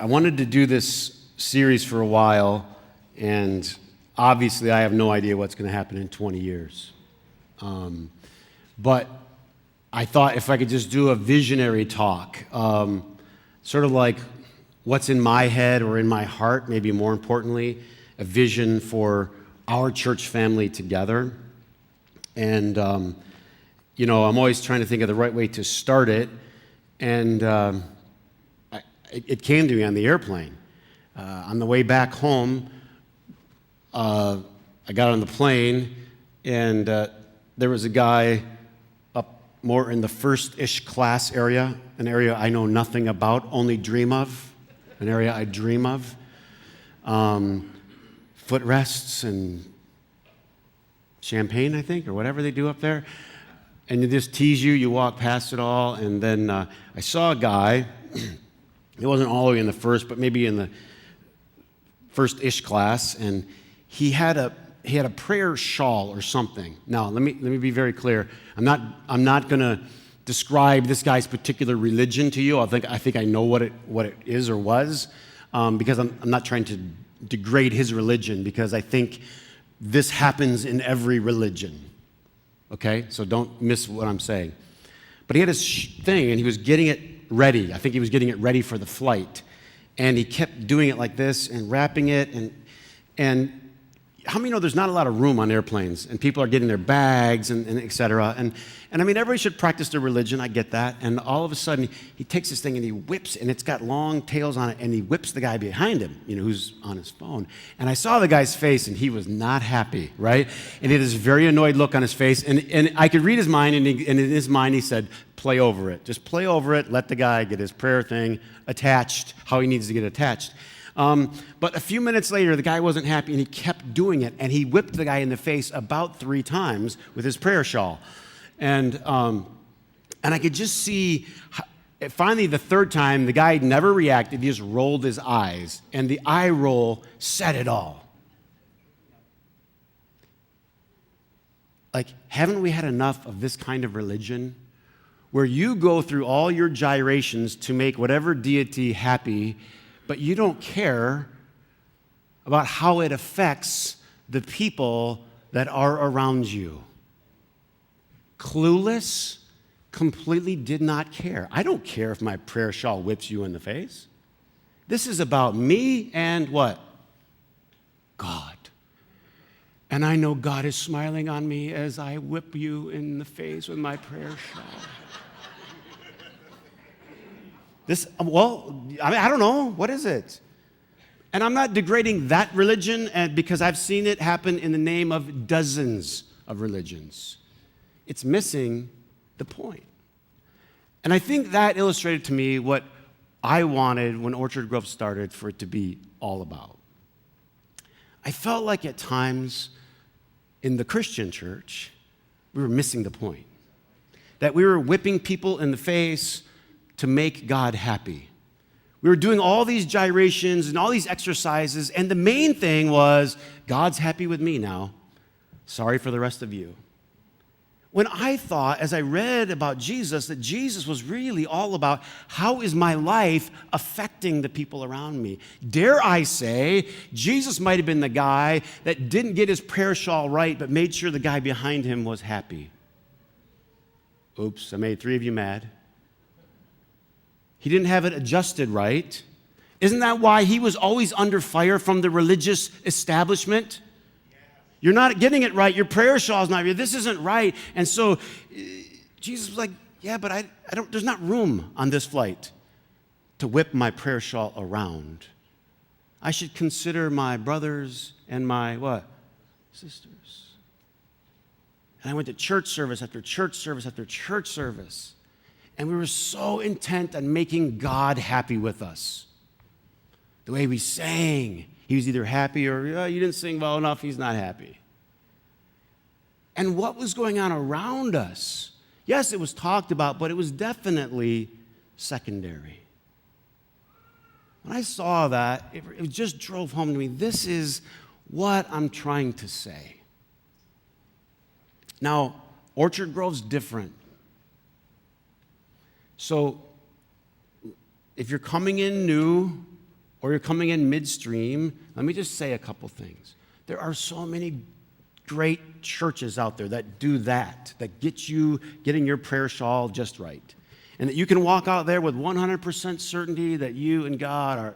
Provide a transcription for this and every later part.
I wanted to do this series for a while, and obviously I have no idea what's going to happen in 20 years. But I thought if I could just do a visionary talk, sort of like what's in my head or in my heart, maybe more importantly, a vision for our church family together. And, I'm always trying to think of the right way to start it. And it came to me on the airplane. On the way back home, I got on the plane, and there was a guy up more in the first-ish class area, an area I know nothing about, only dream of, an area I dream of. Footrests and champagne, I think, or whatever they do up there. And they just tease you, you walk past it all, and then I saw a guy. It wasn't all the way in the first, but maybe in the first-ish class, and he had a prayer shawl or something. Now, let me be very clear. I'm not going to describe this guy's particular religion to you. I think I know what it is or was, because I'm not trying to degrade his religion, because I think this happens in every religion. Okay, so don't miss what I'm saying. But he had his thing, and he was getting it ready. I think he was getting it ready for the flight. And he kept doing it like this and wrapping it. And how many know there's not a lot of room on airplanes? And people are getting their bags and et cetera. And I mean, everybody should practice their religion. I get that. And all of a sudden, he takes this thing and he whips, and it's got long tails on it, and he whips the guy behind him, who's on his phone. And I saw the guy's face, and he was not happy, right? And he had this very annoyed look on his face. And I could read his mind, and in his mind, he said, play over it. Just play over it. Let the guy get his prayer thing attached, how he needs to get attached. But a few minutes later, the guy wasn't happy, and he kept doing it, and he whipped the guy in the face about 3 times with his prayer shawl. And I could just see, finally the third time, the guy never reacted. He just rolled his eyes, and the eye roll said it all. Like, haven't we had enough of this kind of religion where you go through all your gyrations to make whatever deity happy, but you don't care about how it affects the people that are around you? Clueless, completely did not care. I don't care if my prayer shawl whips you in the face. This is about me and what? God. And I know God is smiling on me as I whip you in the face with my prayer shawl. I don't know. What is it? And I'm not degrading that religion because I've seen it happen in the name of dozens of religions. It's missing the point. And I think that illustrated to me what I wanted when Orchard Grove started for it to be all about. I felt like at times in the Christian church, we were missing the point. That we were whipping people in the face to make God happy. We were doing all these gyrations and all these exercises, and the main thing was, God's happy with me now. Sorry for the rest of you. When I thought, as I read about Jesus, that Jesus was really all about how is my life affecting the people around me. Dare I say, Jesus might have been the guy that didn't get his prayer shawl right, but made sure the guy behind him was happy. Oops, I made 3 of you mad. He didn't have it adjusted right. Isn't that why he was always under fire from the religious establishment? You're not getting it right. Your prayer shawl is not right. This isn't right. And so Jesus was like, yeah, but I don't. There's not room on this flight to whip my prayer shawl around. I should consider my brothers and my what? Sisters. And I went to church service after church service after church service. And we were so intent on making God happy with us. The way we sang, he was either happy or, you didn't sing well enough, he's not happy. And what was going on around us? Yes, it was talked about, but it was definitely secondary. When I saw that, it just drove home to me, this is what I'm trying to say. Now, Orchard Grove's different. So if you're coming in new, or you're coming in midstream, let me just say a couple things. There are so many great churches out there that do that get you getting your prayer shawl just right. And that you can walk out there with 100% certainty that you and God are,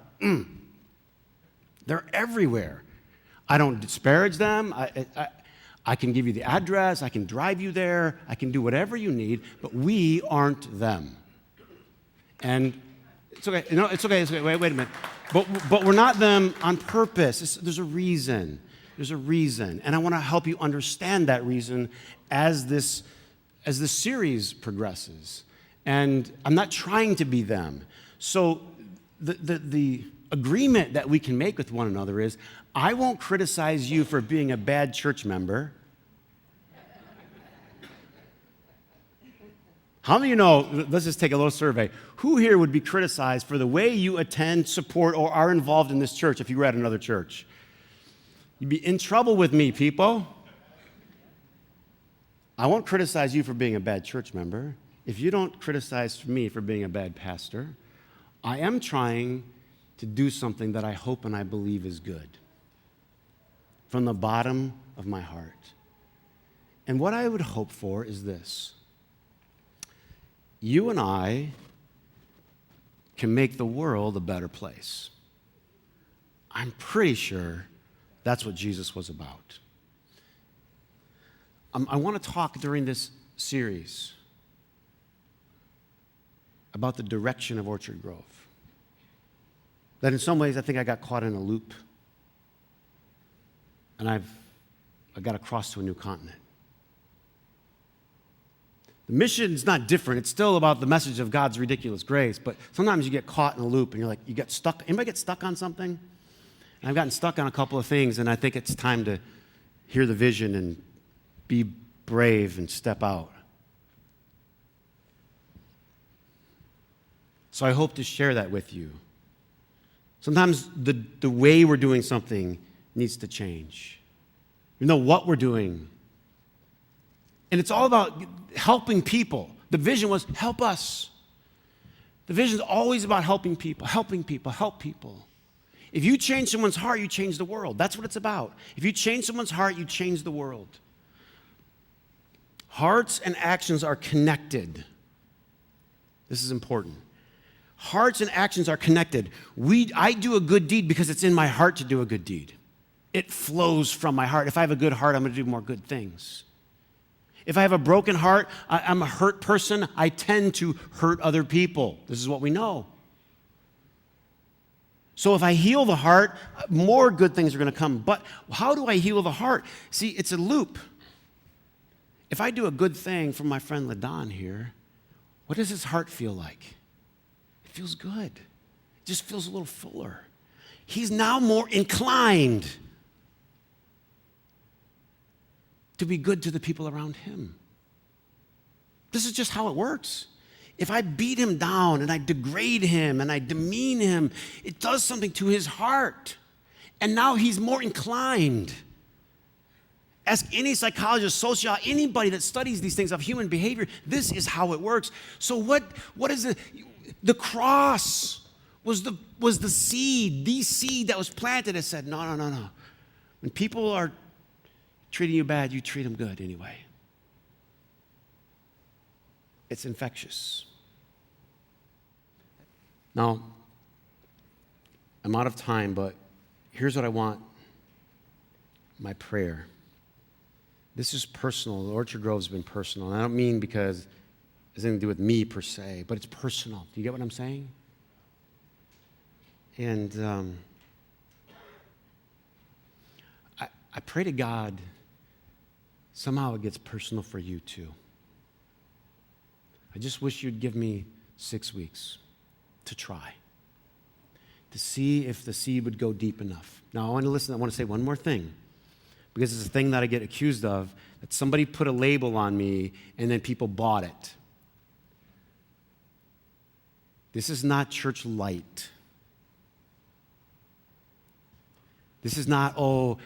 they're everywhere. I don't disparage them. I can give you the address. I can drive you there. I can do whatever you need, but we aren't them. And it's okay. No, it's okay. It's okay. Wait a minute. But we're not them on purpose. There's a reason. There's a reason. And I want to help you understand that reason as this series progresses. And I'm not trying to be them. So the agreement that we can make with one another is, I won't criticize you for being a bad church member. How many of you know, let's just take a little survey. Who here would be criticized for the way you attend, support, or are involved in this church if you were at another church? You'd be in trouble with me, people. I won't criticize you for being a bad church member. If you don't criticize me for being a bad pastor, I am trying to do something that I hope and I believe is good from the bottom of my heart. And what I would hope for is this. You and I can make the world a better place. I'm pretty sure that's what Jesus was about. I want to talk during this series about the direction of Orchard Grove. That in some ways I think I got caught in a loop, and I got to cross to a new continent. The mission's not different. It's still about the message of God's ridiculous grace, but sometimes you get caught in a loop and you're like, you get stuck. Anybody get stuck on something? And I've gotten stuck on a couple of things, and I think it's time to hear the vision and be brave and step out. So I hope to share that with you. Sometimes the way we're doing something needs to change. You know what we're doing. And it's all about helping people. The vision was help us. The vision is always about helping people, help people. If you change someone's heart, you change the world. That's what it's about. If you change someone's heart, you change the world. Hearts and actions are connected. This is important. Hearts and actions are connected. I do a good deed because it's in my heart to do a good deed. It flows from my heart. If I have a good heart, I'm going to do more good things. If I have a broken heart, I'm a hurt person, I tend to hurt other people. This is what we know. So if I heal the heart, more good things are going to come. But how do I heal the heart? See, it's a loop. If I do a good thing for my friend LaDon here, what does his heart feel like? It feels good. It just feels a little fuller. He's now more inclined to be good to the people around him. This is just how it works. If I beat him down and I degrade him and I demean him, it does something to his heart. And now he's more inclined. Ask any psychologist, sociologist, anybody that studies these things of human behavior, this is how it works. So what is it? The cross was the seed that was planted that said, no. When people are treating you bad, you treat them good anyway. It's infectious. Now, I'm out of time, but here's what I want. My prayer. This is personal. The Orchard Grove's been personal. And I don't mean because it has anything to do with me per se, but it's personal. Do you get what I'm saying? And I pray to God somehow it gets personal for you too. I just wish you'd give me 6 weeks to try, to see if the seed would go deep enough. Now, I want to say one more thing, because it's a thing that I get accused of, that somebody put a label on me and then people bought it. This is not church light. This is not,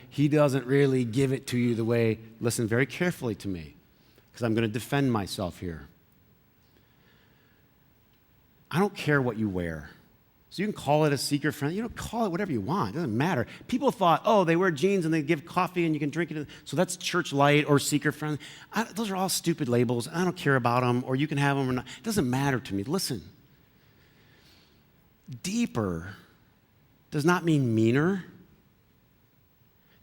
he doesn't really give it to you the way, listen very carefully to me, because I'm going to defend myself here. I don't care what you wear. So you can call it a seeker friendly. You know, call it whatever you want. It doesn't matter. People thought, oh, they wear jeans and they give coffee and you can drink it. So that's church light or seeker friendly. Those are all stupid labels. I don't care about them, or you can have them or not. It doesn't matter to me. Listen, deeper does not mean meaner.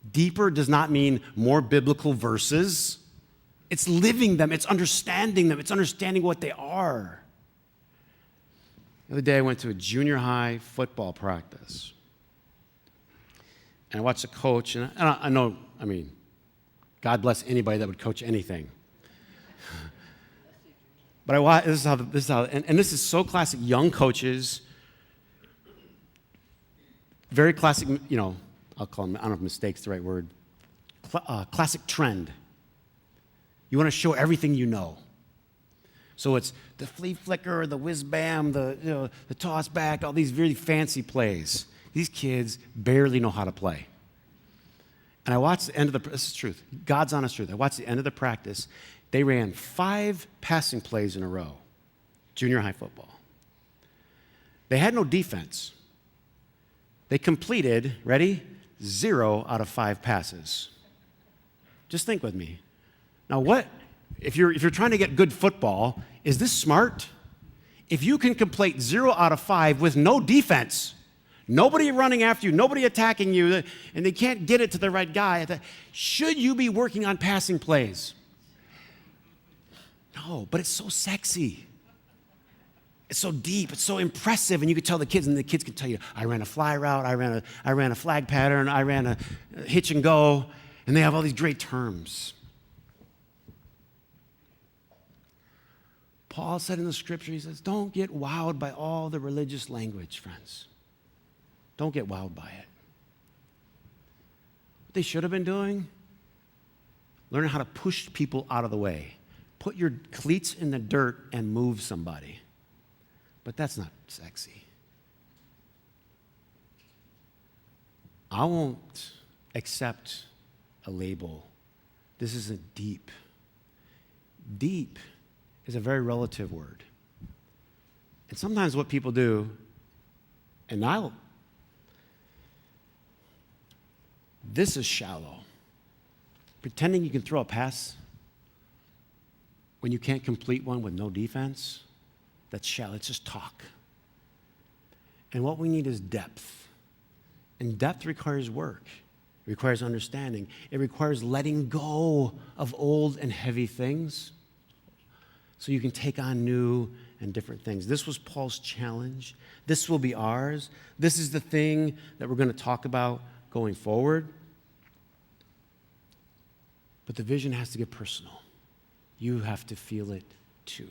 Deeper does not mean more biblical verses. It's living them. It's understanding them. It's understanding what they are. The other day I went to a junior high football practice. And I watched the coach, and I know, God bless anybody that would coach anything. But I watched, this is how, and this is so classic, young coaches, very classic, I'll call them, I don't know if mistake's the right word, classic trend. You want to show everything you know. So it's the flea flicker, the whiz bam, the toss back, all these really fancy plays. These kids barely know how to play. And I watched the end of this is truth, God's honest truth. I watched the end of the practice. They ran 5 passing plays in a row, junior high football. They had no defense. They completed, ready? 0 out of 5 passes. Just think with me. Now what? If you're trying to get good football, is this smart? If you can complete 0 out of 5 with no defense, nobody running after you, nobody attacking you, and they can't get it to the right guy, should you be working on passing plays? No, but it's so sexy. It's so deep. It's so impressive, and you can tell the kids, and the kids can tell you, I ran a fly route, I ran a flag pattern, I ran a hitch and go, and they have all these great terms. Paul said in the scripture, he says, don't get wowed by all the religious language, friends. Don't get wowed by it. What they should have been doing, learning how to push people out of the way. Put your cleats in the dirt and move somebody. But that's not sexy. I won't accept a label. This isn't deep. Deep is a very relative word. And sometimes what people do, and this is shallow. Pretending you can throw a pass when you can't complete one with no defense, that's shallow. It's just talk. And what we need is depth. And depth requires work. It requires understanding. It requires letting go of old and heavy things so you can take on new and different things. This was Paul's challenge. This will be ours. This is the thing that we're going to talk about going forward. But the vision has to get personal. You have to feel it too.